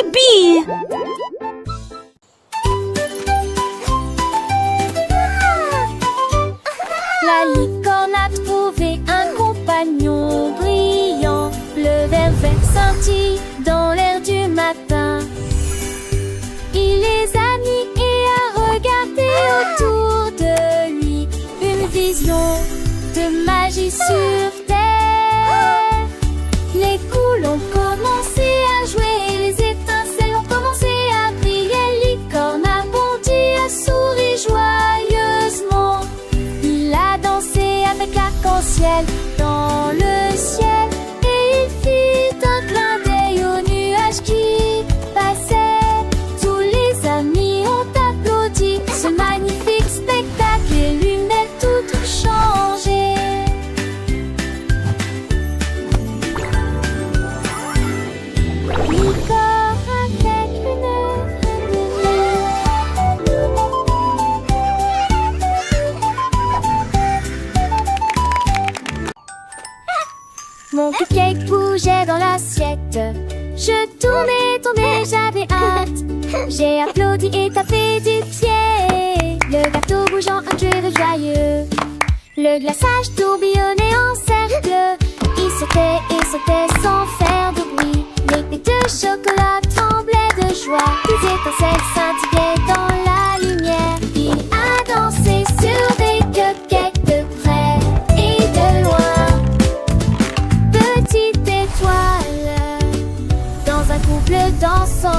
Youpi! La licorne a trouvé un compagnon brillant. Le vert scintille dans l'air du matin. Il les a mis et a regardé autour de lui. Une vision de magie sur terre. Les coups ont commencé à jouer, les étincelles ont commencé à briller. Licorne a bondi, a souri joyeusement. Il a dansé avec l'arc-en-ciel dans le ciel. Et il fit un clin d'œil aux nuages qui passaient. Tous les amis ont applaudi ce magnifique spectacle. Les lunettes toutes changées. Licorne avec une Mon cupcake bougeait dans l'assiette. Je tournais, j'avais hâte. J'ai applaudi et tapé du pied. Le gâteau bougeant un jeu de joyeux. Le glaçage tourbillonnait en cercle. Il sautait sans faire de bruit. Les pets de chocolat tremblaient de joie. Des étincelles scintillaient dans la lumière. Il a dansé sur des cupcakes de près et de loin. Petite étoile dans un couple dansant.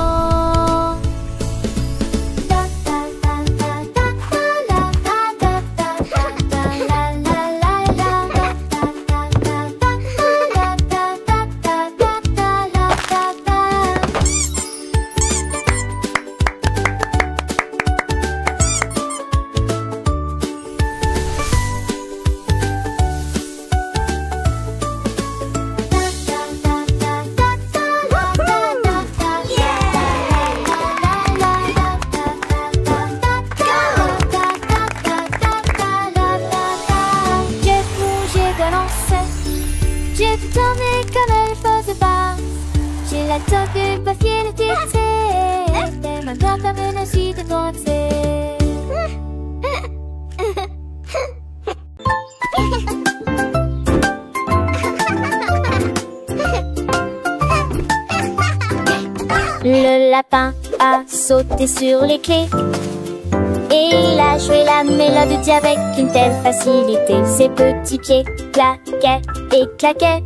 J'ai tout tourné comme elle faisait pas. J'ai la tortue pas fière de t'aider. T'es ma grande comme une suite de danser. Le lapin a sauté sur les clés. Et il a joué la mélodie avec une telle facilité. Ses petits pieds claquaient et claquaient.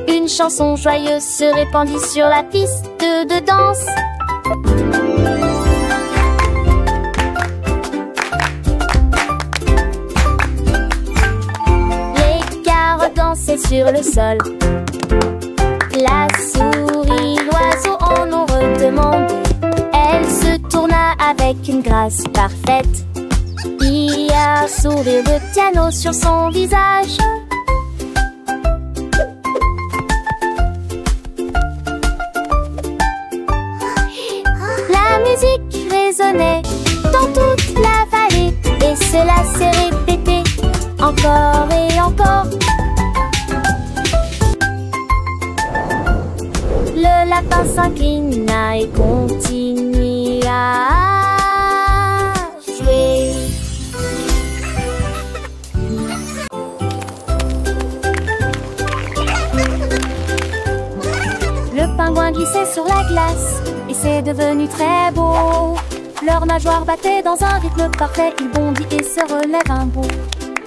Une chanson joyeuse se répandit sur la piste de danse. Les carottes dansaient sur le sol. La souris, l'oiseau en ont redemandé. Elle se tourna avec une grâce parfaite. Il y a un sourire de piano sur son visage. La musique résonnait dans toute la vallée. Et cela s'est répété encore et encore. Le lapin s'inclina et continua à jouer. Le pingouin glissait sur la glace et c'est devenu très beau. Leurs nageoires battaient dans un rythme parfait. Il bondit et se relève un bond.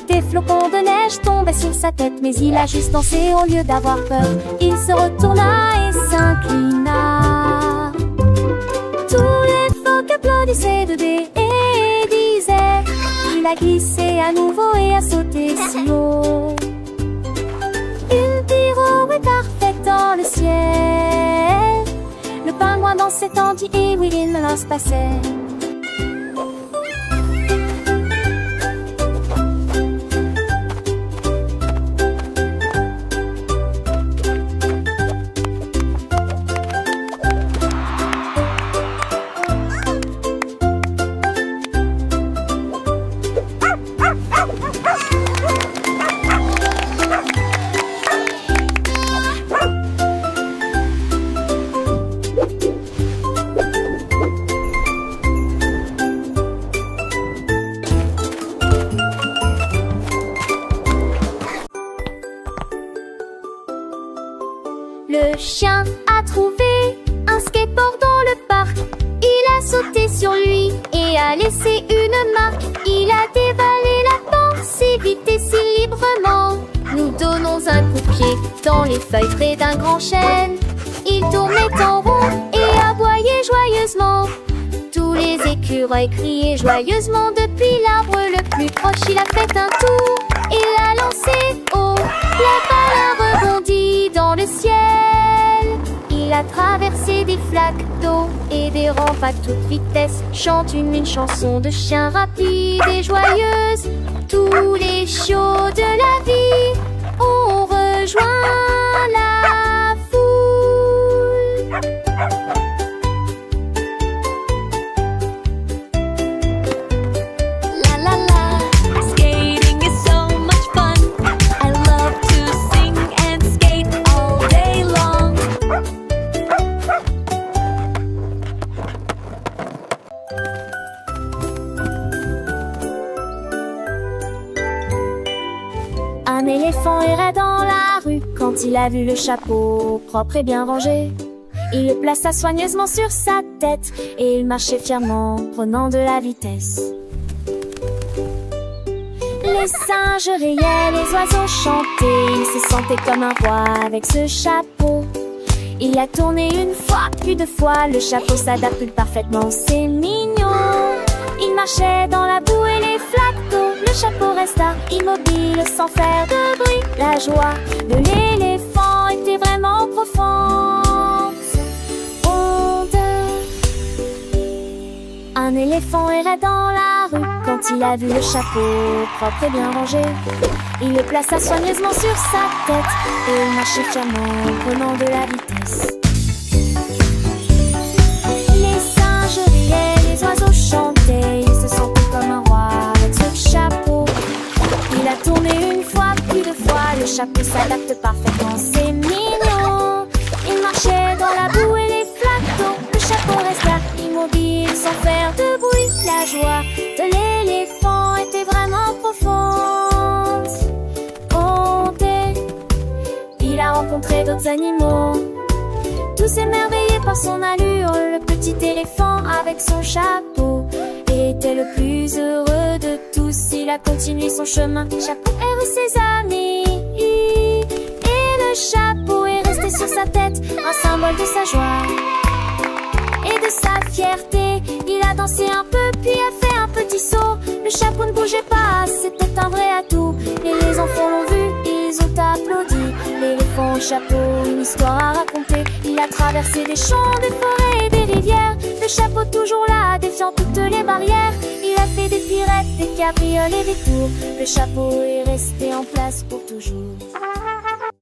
Des flocons de neige tombaient sur sa tête, mais il a juste dansé au lieu d'avoir peur. Il se retourna et s'inclina. Tous les phoques applaudissaient de dé et disaient: il a glissé à nouveau et a sauté si haut. Une pirouette parfaite dans le ciel. Le pingouin dansait, tandis et oui, il me se passait. Le chien a trouvé un skateboard dans le parc. Il a sauté sur lui et a laissé une marque. Il a dévalé la pente si vite et si librement. Nous donnons un coup de pied dans les feuilles près d'un grand chêne. Il tournait en rond et aboyait joyeusement. Tous les écureuils criaient joyeusement. Depuis l'arbre le plus proche, il a fait un tour et l'a lancé haut. La balle a rebondi dans le ciel. Il a traversé des flaques d'eau et des rampes à toute vitesse. Chante une chanson de chien rapide et joyeuse. Tous les chiots de la vie ont rejoint la foule. La la la, skating is so much fun. I love to sing and skate all day long. Un éléphant errait dans la rue quand il a vu le chapeau propre et bien rangé. Il le plaça soigneusement sur sa tête et il marchait fièrement, prenant de la vitesse. Les singes riaient, les oiseaux chantaient. Il se sentait comme un roi avec ce chapeau. Il a tourné une fois, puis deux fois. Le chapeau s'adapte parfaitement, c'est mignon. Il marchait dans la boue et les flaques d'eau. Le chapeau resta immobile sans faire de bruit. La joie de l'éléphant était vraiment profonde. Un éléphant errait dans la rue quand il a vu le chapeau propre et bien rangé. Il le plaça soigneusement sur sa tête et il marchait fièrement, prenant de la vitesse. Les singes riaient, les oiseaux chantaient. Il se sentait comme un roi avec ce chapeau. Il a tourné une fois, puis deux fois. Le chapeau s'adapte parfaitement, c'est mignon. Il marchait dans la boue et les flaques d'eau. Le chapeau resta immobile sans faire de bruit. La joie de l'éléphant était vraiment profonde. Il a rencontré d'autres animaux, tous émerveillés par son allure. Le petit éléphant avec son chapeau était le plus heureux de tous. Il a continué son chemin, le chapeau est vu ses amis. Et le chapeau est resté sur sa tête, un symbole de sa joie et de sa fierté. Il a dansé un peu puis a fait un petit saut. Le chapeau ne bougeait pas, c'était un vrai atout. Les enfants l'ont vu, ils ont applaudi. L'éléphant au chapeau, une histoire à raconter. Il a traversé des champs, des forêts et des rivières. Le chapeau toujours là, défiant toutes les barrières. Il a fait des pirouettes, des cabrioles et des tours. Le chapeau est resté en place pour toujours.